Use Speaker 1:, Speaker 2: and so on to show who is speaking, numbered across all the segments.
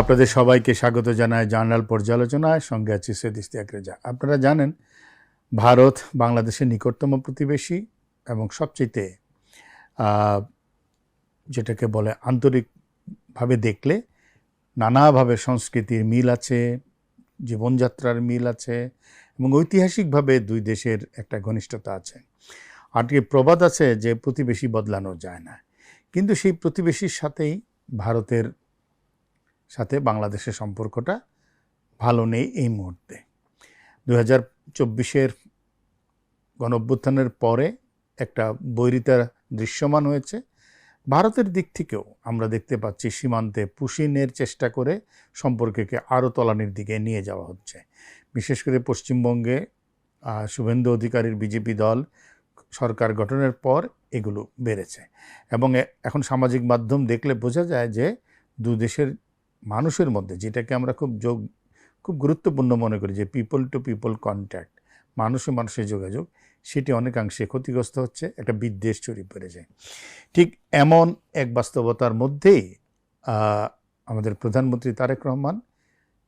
Speaker 1: আপনাদের সবাইকে স্বাগত জানাই জার্নাল পর্যালোচনায়। সঙ্গে আছি সৈয়দ ইশতিয়াক রেজা। আপনারা জানেন ভারত বাংলাদেশের নিকটতম প্রতিবেশী এবং সবচেয়ে যেটাকে বলে আন্তরিকভাবে দেখলে নানাভাবে সংস্কৃতির মিল আছে, জীবনযাত্রার মিল আছে এবং ঐতিহাসিকভাবে দুই দেশের একটা ঘনিষ্ঠতা আছে। আর কি প্রবাদ আছে যে প্রতিবেশী বদলানো যায় না, কিন্তু সেই প্রতিবেশীর সাথেই ভারতের সাথে বাংলাদেশের সম্পর্কটা ভালো নেই এই মুহূর্তে। 2024-এর গণঅভ্যুত্থানের পরে একটা বৈরিতা দৃশ্যমান হয়েছে। ভারতের দিক থেকেও আমরা দেখতে পাচ্ছি সীমান্তে পুশিনের চেষ্টা করে সম্পর্ককে আরও তলানির দিকে নিয়ে যাওয়া হচ্ছে। বিশেষ করে পশ্চিমবঙ্গে শুভেন্দু অধিকারীর বিজেপি দল সরকার গঠনের পর এগুলো বেড়েছে এবং এখন সামাজিক মাধ্যম দেখলে বোঝা যায় যে দু দেশের মানুষের মধ্যে, যেটাকে আমরা খুব গুরুত্বপূর্ণ মনে করি, যে পিপল টু পিপল কন্ট্যাক্ট, মানুষে মানুষের যোগাযোগ, সেটি অনেকাংশে ক্ষতিগ্রস্ত হচ্ছে, একটা বিদ্বেষ ছড়িয়ে পড়ে যায়। ঠিক এমন এক বাস্তবতার মধ্যেই আমাদের প্রধানমন্ত্রী তারেক রহমান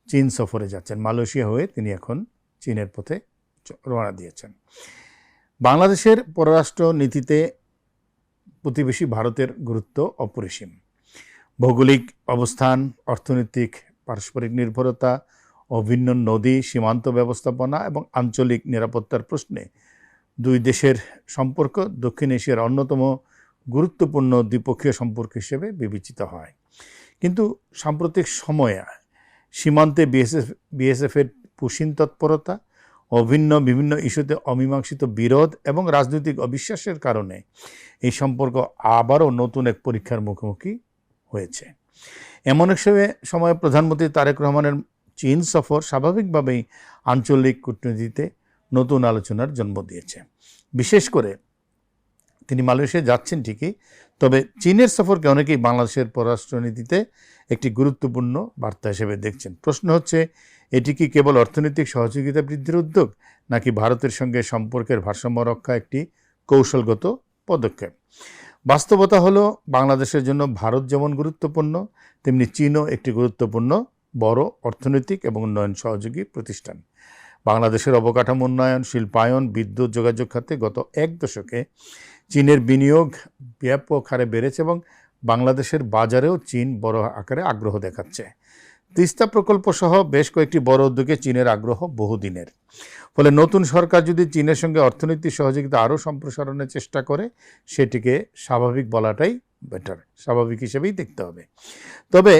Speaker 1: চীন সফরে যাচ্ছেন। মালয়েশিয়া হয়ে তিনি এখন চীনের পথে রওনা দিয়েছেন। বাংলাদেশের পররাষ্ট্র নীতিতে প্রতিবেশী ভারতের গুরুত্ব অপরিসীম। ভৌগোলিক অবস্থান, অর্থনৈতিক পারস্পরিক নির্ভরতা, অভিন্ন নদী, সীমান্ত ব্যবস্থাপনা এবং আঞ্চলিক নিরাপত্তার প্রশ্নে দুই দেশের সম্পর্ক দক্ষিণ এশিয়ার অন্যতম গুরুত্বপূর্ণ দ্বিপক্ষীয় সম্পর্ক হিসেবে বিবেচিত হয়। কিন্তু সাম্প্রতিক সময়ে সীমান্তে বিএসএফের পুশিন তৎপরতা, বিভিন্ন ইস্যুতে অমীমাংসিত বিরোধ এবং রাজনৈতিক অবিশ্বাসের কারণে এই সম্পর্ক আবারও নতুন এক পরীক্ষার মুখোমুখি হয়েছে। এমন এক সময়ে প্রধানমন্ত্রী তারেক রহমানের চীন সফর স্বাভাবিকভাবেই আঞ্চলিক কূটনীতিতে নতুন আলোচনার জন্ম দিয়েছে। বিশেষ করে তিনি মালয়েশিয়া যাচ্ছেন ঠিকই, তবে চীনের সফরকে অনেকেই বাংলাদেশের পররাষ্ট্রনীতিতে একটি গুরুত্বপূর্ণ বার্তা হিসেবে দেখছেন। প্রশ্ন হচ্ছে, এটি কি কেবল অর্থনৈতিক সহযোগিতা বৃদ্ধির উদ্যোগ, নাকি ভারতের সঙ্গে সম্পর্কের ভারসাম্য রক্ষা একটি কৌশলগত পদক্ষেপ? বাস্তবতা হলো, বাংলাদেশের জন্য ভারত যেমন গুরুত্বপূর্ণ, তেমনি চীনও একটি গুরুত্বপূর্ণ বড় অর্থনৈতিক এবং উন্নয়ন সহযোগী প্রতিষ্ঠান। বাংলাদেশের অবকাঠামো উন্নয়ন, শিল্পায়ন, বিদ্যুৎ, যোগাযোগ খাতে গত এক দশকে চীনের বিনিয়োগ ব্যাপক হারে বেড়েছে এবং বাংলাদেশের বাজারেও চীন বড় আকারে আগ্রহ দেখাচ্ছে। তিস্তা প্রকল্প সহ বেশ কয়েকটি বড় উদ্যোগে চীনের আগ্রহ বহুদিনের। ফলে নতুন সরকার যদি চীনের সঙ্গে অর্থনৈতিক সহযোগিতা আরও সম্প্রসারণের চেষ্টা করে, সেটিকে স্বাভাবিক বলাটাই বেটার, স্বাভাবিক হিসেবেই দেখতে হবে। তবে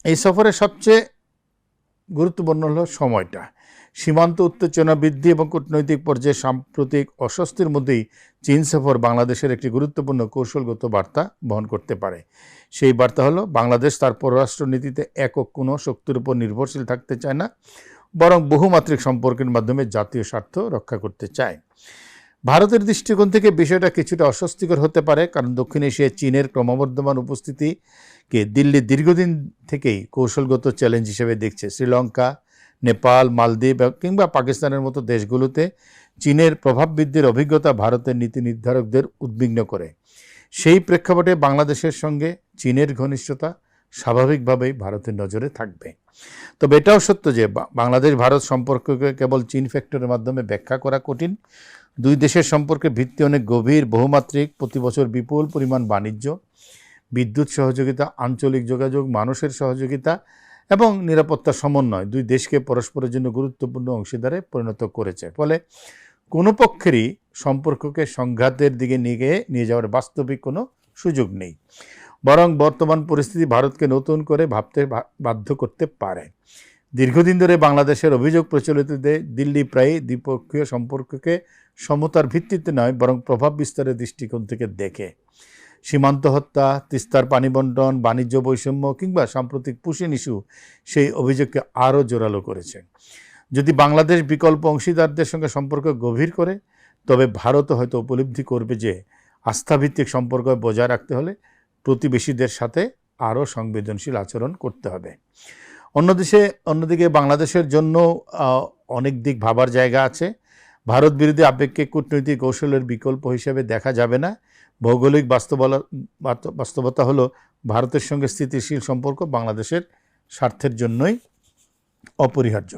Speaker 1: এই সফরের সবচেয়ে গুরুত্বপূর্ণ হলো সময়টা। সীমান্ত উত্তেজনা বৃদ্ধি এবং কূটনৈতিক পর্যায়ে সাম্প্রতিক অস্বস্তির মধ্যেই চীন সফর বাংলাদেশের একটি গুরুত্বপূর্ণ কৌশলগত বার্তা বহন করতে পারে। সেই বার্তা হলো, বাংলাদেশ তার পররাষ্ট্রনীতিতে একক কোনো শক্তির উপর নির্ভরশীল থাকতে চায় না, বরং বহুমাত্রিক সম্পর্কের মাধ্যমে জাতীয় স্বার্থ রক্ষা করতে চায়। ভারতের দৃষ্টিকোণ থেকে বিষয়টা কিছুটা অস্বস্তিকর হতে পারে, কারণ দক্ষিণ এশিয়ায় চীনের ক্রমবর্ধমান উপস্থিতিকে দিল্লি দীর্ঘদিন থেকেই কৌশলগত চ্যালেঞ্জ হিসেবে দেখছে। শ্রীলঙ্কা, নেপাল, মালদ্বীপ কিংবা পাকিস্তানের মতো দেশগুলোতে চীনের প্রভাব বৃদ্ধির অভিজ্ঞতা ভারতের নীতি নির্ধারকদের উদ্বিগ্ন করে। সেই প্রেক্ষাপটে বাংলাদেশের সঙ্গে চীনের ঘনিষ্ঠতা স্বাভাবিকভাবেই ভারতের নজরে থাকবে। তবে এটাও সত্য যে বাংলাদেশ ভারত সম্পর্ককে কেবল চীন ফ্যাক্টরের মাধ্যমে ব্যাখ্যা করা কঠিন। দুই দেশের সম্পর্কের ভিত্তি অনেক গভীর, বহুমাত্রিক, প্রতি বছর বিপুল পরিমাণ বাণিজ্য, বিদ্যুৎ সহযোগিতা, আঞ্চলিক যোগাযোগ, মানুষের সহযোগিতা এবং নিরাপত্তার সমন্বয় দুই দেশকে পরস্পরের জন্য গুরুত্বপূর্ণ অংশীদারে পরিণত করেছে। ফলে কোনো পক্ষেরই সম্পর্ককে সংঘাতের দিকে নিয়ে যাওয়ার বাস্তবিক কোনো সুযোগ নেই, বরং বর্তমান পরিস্থিতি ভারতকে নতুন করে ভাবতে বাধ্য করতে পারে। দীর্ঘদিন ধরে বাংলাদেশের অভিযোগ প্রচলিত দিল্লি প্রায় দ্বিপক্ষীয় সম্পর্ককে সমতার ভিত্তিতে নয়, বরং প্রভাব বিস্তারের দৃষ্টিকোণ থেকে দেখে। সীমান্ত হত্যা, তিস্তার পানি বণ্টন, বাণিজ্য বৈষম্য কিংবা সাম্প্রতিক পুশিন ইস্যু সেই অভিযোগকে আরও জোরালো করেছে। যদি বাংলাদেশ বিকল্প অংশীদারদের সঙ্গে সম্পর্ক গভীর করে, তবে ভারতও হয়তো উপলব্ধি করবে যে আস্থাভিত্তিক সম্পর্ক বজায় রাখতে হলে প্রতিবেশীদের সাথে আরও সংবেদনশীল আচরণ করতে হবে। অন্যদিকে বাংলাদেশের জন্য অনেক দিক ভাবার জায়গা আছে। ভারত বিরোধী আপেক্ষিক কূটনৈতিক কৌশলের বিকল্প হিসেবে দেখা যাবে না। ভৌগোলিক বাস্তবতা হলো, ভারতের সঙ্গে স্থিতিশীল সম্পর্ক বাংলাদেশের স্বার্থের জন্যই অপরিহার্য।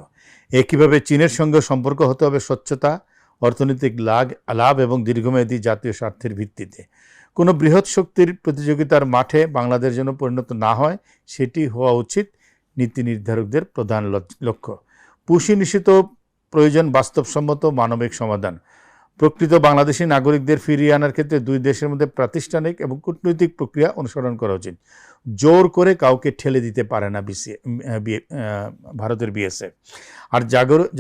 Speaker 1: একইভাবে চীনের সঙ্গে সম্পর্ক হতে হবে স্বচ্ছতা, অর্থনৈতিক লাভ এবং দীর্ঘমেয়াদী জাতীয় স্বার্থের ভিত্তিতে। কোনো বৃহৎ শক্তির প্রতিযোগিতার মাঠে বাংলাদেশ যেন পরিণত না হয়, সেটি হওয়া উচিত নীতি নির্ধারকদের প্রধান লক্ষ্য। পুঁজি নিশ্চিত প্রয়োজন বাস্তবসম্মত মানবিক সমাধান। প্রকৃত বাংলাদেশি নাগরিকদের ফিরিয়ে আনার ক্ষেত্রে দুই দেশের মধ্যে প্রাতিষ্ঠানিক এবং কূটনৈতিক প্রক্রিয়া অনুসরণ করা উচিত। জোর করে কাউকে ঠেলে দিতে পারে না ভারতের বিএসএফ। আর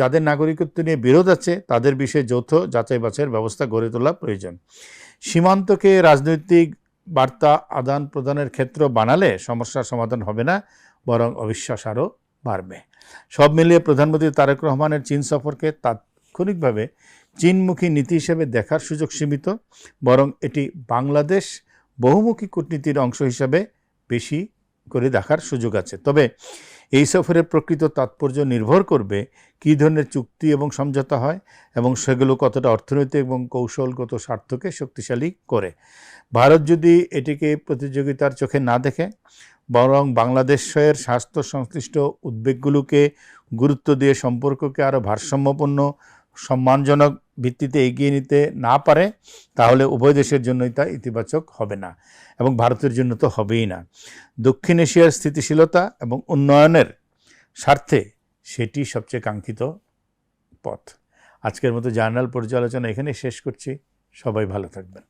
Speaker 1: যাদের নাগরিকত্ব নিয়ে বিরোধ আছে তাদের বিষয়ে যৌথ যাচাই বাছাইয়ের ব্যবস্থা গড়ে তোলা প্রয়োজন। সীমান্তকে রাজনৈতিক বার্তা আদান প্রদানের ক্ষেত্র বানালে সমস্যার সমাধান হবে না, বরং অবিশ্বাস আরও বাড়বে। সব মিলিয়ে প্রধানমন্ত্রী তারেক রহমানের চীন সফরকে তাৎক্ষণিকভাবে চীনমুখী নীতি হিসেবে দেখার সুযোগ সীমিত, বরং এটি বাংলাদেশ বহুমুখী কূটনীতির অংশ হিসাবে বেশি করে দেখার সুযোগ আছে। তবে এই সফরের প্রকৃত তাৎপর্য নির্ভর করবে কী ধরনের চুক্তি এবং সমঝোতা হয় এবং সেগুলো কতটা অর্থনৈতিক এবং কৌশলগত স্বার্থকে শক্তিশালী করে। ভারত যদি এটিকে প্রতিযোগিতার চোখে না দেখে, বরং বাংলাদেশের স্বাস্থ্য সংশ্লিষ্ট উদ্বেগগুলোকে গুরুত্ব দিয়ে সম্পর্ককে আরও ভারসাম্যপূর্ণ সম্মানজনক ভিত্তিতে এগিয়ে নিতে না পারে, তাহলে উভয় দেশের জন্যই তা ইতিবাচক হবে না এবং ভারতের জন্য তো হবেই না। দক্ষিণ এশিয়ার স্থিতিশীলতা এবং উন্নয়নের স্বার্থে সেটি সবচেয়ে কাঙ্ক্ষিত পথ। আজকের মতো জার্নাল পর্যালোচনা এখানে শেষ করছি। সবাই ভালো থাকবেন।